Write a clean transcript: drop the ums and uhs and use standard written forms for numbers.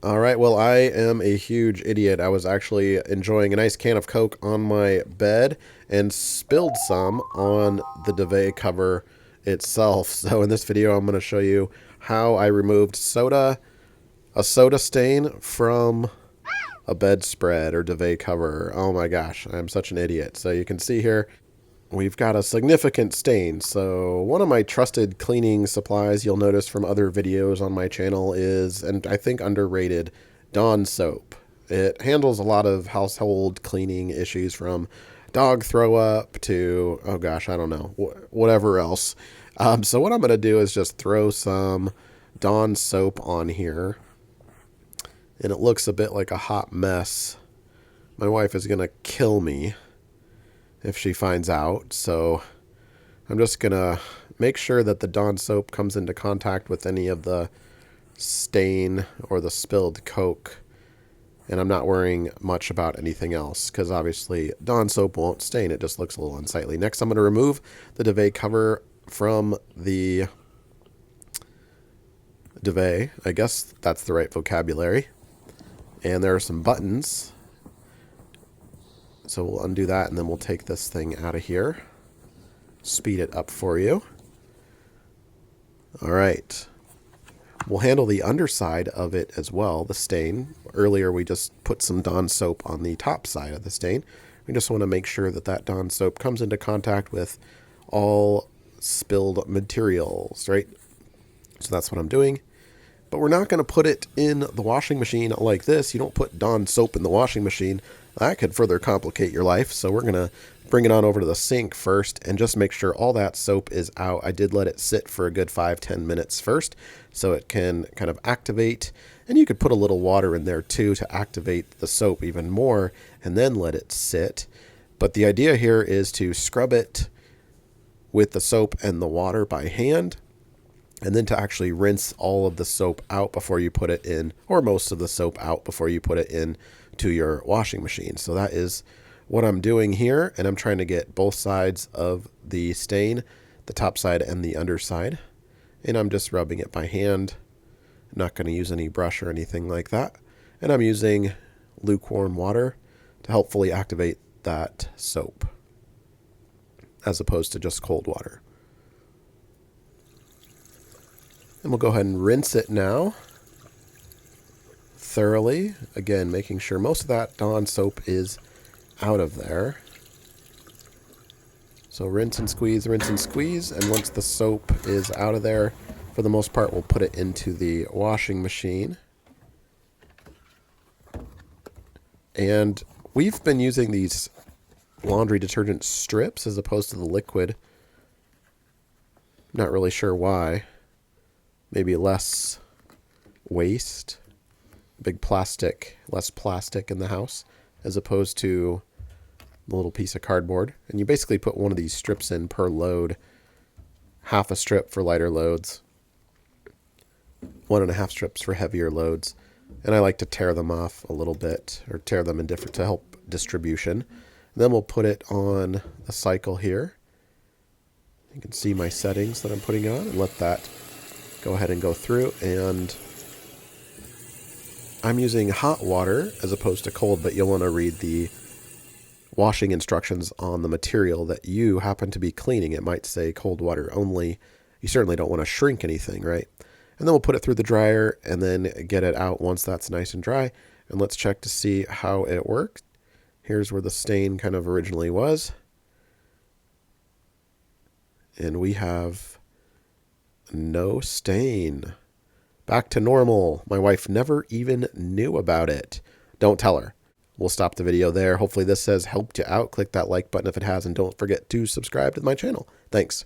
All right, well, I am a huge idiot. I was actually enjoying a nice can of Coke on my bed and spilled some on the duvet cover itself. So in this video, I'm going to show you how I removed a soda stain from a bedspread or duvet cover. Oh my gosh, I'm such an idiot. So you can see here, we've got a significant stain. So one of my trusted cleaning supplies you'll notice from other videos on my channel is, and I think underrated, Dawn soap. It handles a lot of household cleaning issues from dog throw up to, oh gosh, I don't know, whatever else. So what I'm going to do is just throw some Dawn soap on here. And it looks a bit like a hot mess. My wife is going to kill me if she finds out. So I'm just going to make sure that the Dawn soap comes into contact with any of the stain or the spilled Coke. And I'm not worrying much about anything else because obviously Dawn soap won't stain. It just looks a little unsightly. Next, I'm going to remove the duvet cover from the duvet. I guess that's the right vocabulary. And there are some buttons. So we'll undo that and then we'll take this thing out of here. Speed it up for you. All right. We'll handle the underside of it as well, the stain. Earlier we just put some Dawn soap on the top side of the stain. We just want to make sure that that Dawn soap comes into contact with all spilled materials, right? So that's what I'm doing. But we're not going to put it in the washing machine like this. You don't put Dawn soap in the washing machine. That could further complicate your life. So we're going to bring it on over to the sink first and just make sure all that soap is out. I did let it sit for a good 5-10 minutes first so it can kind of activate. And you could put a little water in there too to activate the soap even more and then let it sit. But the idea here is to scrub it with the soap and the water by hand, and then to actually rinse all of the soap out before you put it in, or most of the soap out before you put it in to your washing machine. So that is what I'm doing here, and I'm trying to get both sides of the stain, the top side and the underside. And I'm just rubbing it by hand. I'm not going to use any brush or anything like that. And I'm using lukewarm water to helpfully activate that soap, as opposed to just cold water. And we'll go ahead and rinse it now thoroughly. Again, making sure most of that Dawn soap is out of there. So rinse and squeeze, rinse and squeeze. And once the soap is out of there, for the most part, we'll put it into the washing machine. And we've been using these laundry detergent strips as opposed to the liquid. Not really sure why. Maybe less waste, big plastic, less plastic in the house, as opposed to the little piece of cardboard. And you basically put one of these strips in per load, half a strip for lighter loads, 1.5 strips for heavier loads. And I like to tear them off a little bit, or tear them in different to help distribution. And then we'll put it on the cycle here. You can see my settings that I'm putting on, and let that go ahead and go through. And I'm using hot water as opposed to cold, but you'll want to read the washing instructions on the material that you happen to be cleaning. It might say cold water only. You certainly don't want to shrink anything, right? And then we'll put it through the dryer and then get it out once that's nice and dry. And let's check to see how it works. Here's where the stain kind of originally was. And we have no stain. Back to normal. My wife never even knew about it. Don't tell her. We'll stop the video there. Hopefully this has helped you out. Click that like button if it has, and don't forget to subscribe to my channel. Thanks.